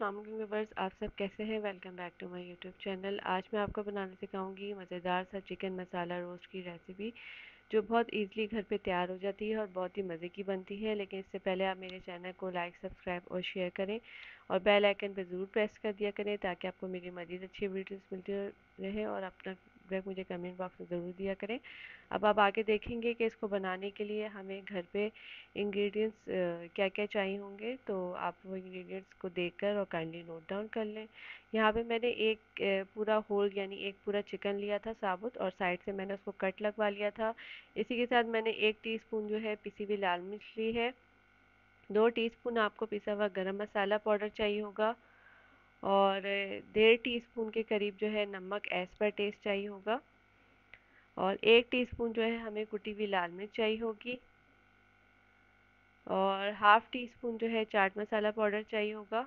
Viewers, आप सब कैसे हैं। Welcome back to my YouTube channel. आज मैं आपको बनाना सिखाऊंगी मज़ेदार सा चिकन मसाला रोस्ट की रेसिपी, जो बहुत इजीली घर पे तैयार हो जाती है और बहुत ही मज़े की बनती है। लेकिन इससे पहले आप मेरे चैनल को लाइक, सब्सक्राइब और शेयर करें और बेल आइकन पर ज़रूर प्रेस कर दिया करें, ताकि आपको मेरी मज़ीद अच्छी वीडियोस मिलती रहे। और अपना फीडबैक मुझे कमेंट बॉक्स में ज़रूर दिया करें। अब आप आगे देखेंगे कि इसको बनाने के लिए हमें घर पे इंग्रेडिएंट्स क्या क्या चाहिए होंगे। तो आप वो इंग्रेडिएंट्स को देखकर और काइंडली नोट डाउन कर लें। यहाँ पे मैंने एक पूरा होल यानी एक पूरा चिकन लिया था साबुत, और साइड से मैंने उसको कट लगवा लिया था। इसी के साथ मैंने 1 टीस्पून जो है पिसी हुई लाल मिर्च ली है। 2 टीस्पून आपको पिसा हुआ गरम मसाला पाउडर चाहिए होगा, और 1.5 टीस्पून के करीब जो है नमक एज पर टेस्ट चाहिए होगा, और 1 टीस्पून जो है हमें कुटी हुई लाल मिर्च चाहिए होगी, और ½ टीस्पून जो है चाट मसाला पाउडर चाहिए होगा।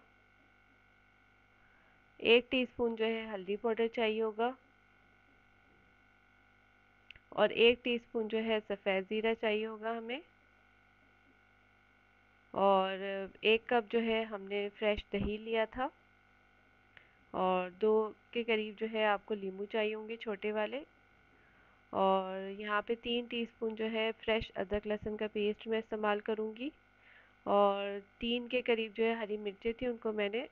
1 टीस्पून जो है हल्दी पाउडर चाहिए होगा, और 1 टीस्पून जो है सफ़ेद ज़ीरा चाहिए होगा हमें, और 1 कप जो है हमने फ्रेश दही लिया था, और 2 के करीब जो है आपको नींबू चाहिए होंगे छोटे वाले, और यहाँ पे 3 टीस्पून जो है फ्रेश अदरक लहसुन का पेस्ट मैं इस्तेमाल करूँगी, और 3 के करीब जो है हरी मिर्चें थी, उनको मैंने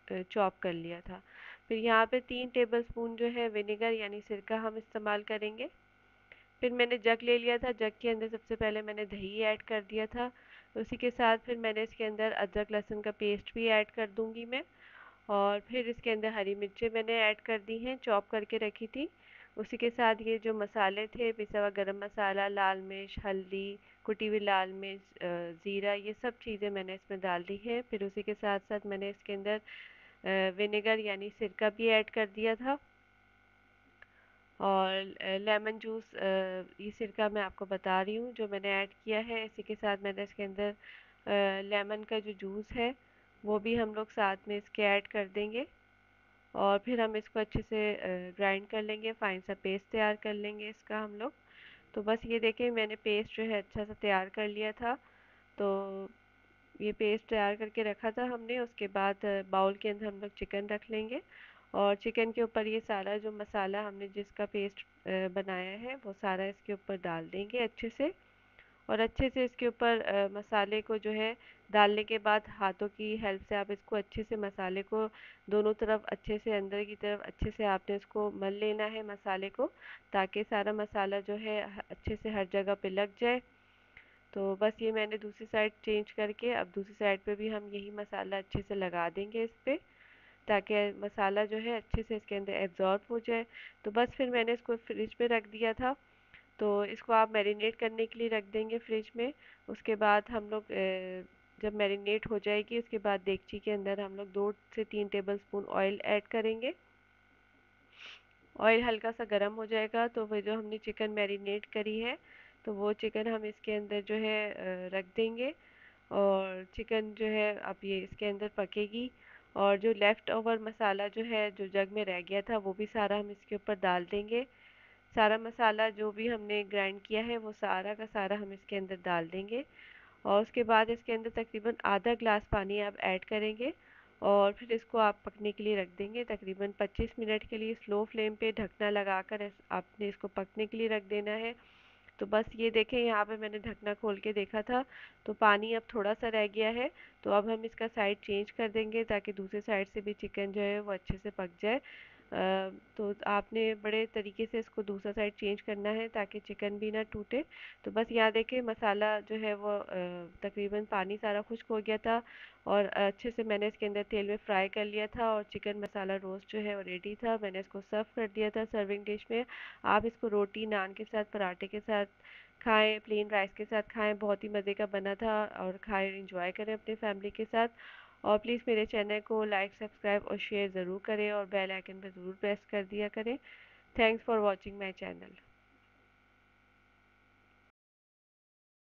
चॉप कर लिया था। फिर यहाँ पे 3 टेबलस्पून जो है विनेगर यानी सिरका हम इस्तेमाल करेंगे। फिर मैंने जग ले लिया था, जग के अंदर सबसे पहले मैंने दही ऐड कर दिया था। उसी के साथ फिर मैंने इसके अंदर अदरक लहसुन का पेस्ट भी ऐड कर दूंगी मैं, और फिर इसके अंदर हरी मिर्चें मैंने ऐड कर दी हैं, चॉप करके रखी थी। उसी के साथ ये जो मसाले थे, पिसा हुआ गरम मसाला, लाल मिर्च, हल्दी, कुटी हुई लाल मिर्च, ज़ीरा, ये सब चीज़ें मैंने इसमें डाल दी हैं। फिर उसी के साथ साथ मैंने इसके अंदर विनेगर यानी सिरका भी ऐड कर दिया था, और लेमन जूस, ये सिरका मैं आपको बता रही हूँ जो मैंने ऐड किया है। इसी के साथ मैंने इसके अंदर लेमन का जो जूस है वो भी हम लोग साथ में इसके ऐड कर देंगे, और फिर हम इसको अच्छे से ग्राइंड कर लेंगे, फाइन सा पेस्ट तैयार कर लेंगे इसका हम लोग। तो बस ये देखें, मैंने पेस्ट जो है अच्छा सा तैयार कर लिया था। तो ये पेस्ट तैयार करके रखा था हमने। उसके बाद बाउल के अंदर हम लोग चिकन रख लेंगे, और चिकन के ऊपर ये सारा जो मसाला हमने जिसका पेस्ट बनाया है वो सारा इसके ऊपर डाल देंगे अच्छे से। और अच्छे से इसके ऊपर मसाले को जो है डालने के बाद हाथों की हेल्प से आप इसको अच्छे से मसाले को दोनों तरफ अच्छे से अंदर की तरफ अच्छे से आपने इसको मल लेना है मसाले को, ताकि सारा मसाला जो है अच्छे से हर जगह पे लग जाए। तो बस ये मैंने दूसरी साइड चेंज करके अब दूसरी साइड पे भी हम यही मसाला अच्छे से लगा देंगे इस पे, ताकि मसाला जो है अच्छे से इसके अंदर एब्जॉर्ब हो जाए। तो बस फिर मैंने इसको फ्रिज पे रख दिया था। तो इसको आप मैरिनेट करने के लिए रख देंगे फ्रिज में। उसके बाद हम लोग जब मैरिनेट हो जाएगी, उसके बाद देगची के अंदर हम लोग 2 से 3 टेबलस्पून ऑयल ऐड करेंगे। ऑयल हल्का सा गर्म हो जाएगा तो वो जो हमने चिकन मैरिनेट करी है, तो वो चिकन हम इसके अंदर जो है रख देंगे, और चिकन जो है अब ये इसके अंदर पकेगी। और जो लेफ़्ट ओवर मसाला जो है जो जग में रह गया था वो भी सारा हम इसके ऊपर डाल देंगे। सारा मसाला जो भी हमने ग्राइंड किया है वो सारा का सारा हम इसके अंदर डाल देंगे, और उसके बाद इसके अंदर तकरीबन आधा ग्लास पानी आप ऐड करेंगे, और फिर इसको आप पकने के लिए रख देंगे तकरीबन 25 मिनट के लिए। स्लो फ्लेम पे ढकना लगाकर आपने इसको पकने के लिए रख देना है। तो बस ये देखें, यहाँ पे मैंने ढकना खोल के देखा था तो पानी अब थोड़ा सा रह गया है। तो अब हम इसका साइड चेंज कर देंगे, ताकि दूसरे साइड से भी चिकन जो है वो अच्छे से पक जाए। तो आपने बड़े तरीके से इसको दूसरा साइड चेंज करना है, ताकि चिकन भी ना टूटे। तो बस यहाँ देखें, मसाला जो है वो तकरीबन पानी सारा खुश्क हो गया था, और अच्छे से मैंने इसके अंदर तेल में फ्राई कर लिया था, और चिकन मसाला रोस्ट जो है वो रेडी था। मैंने इसको सर्व कर दिया था सर्विंग डिश में। आप इसको रोटी, नान के साथ, पराठे के साथ खाएं, प्लेन राइस के साथ खाएं। बहुत ही मज़े का बना था, और खाएं, एंजॉय करें अपने फैमिली के साथ। और प्लीज़ मेरे चैनल को लाइक, सब्सक्राइब और शेयर ज़रूर करें, और बेल आइकन पर ज़रूर प्रेस कर दिया करें। Thanks for watching my channel.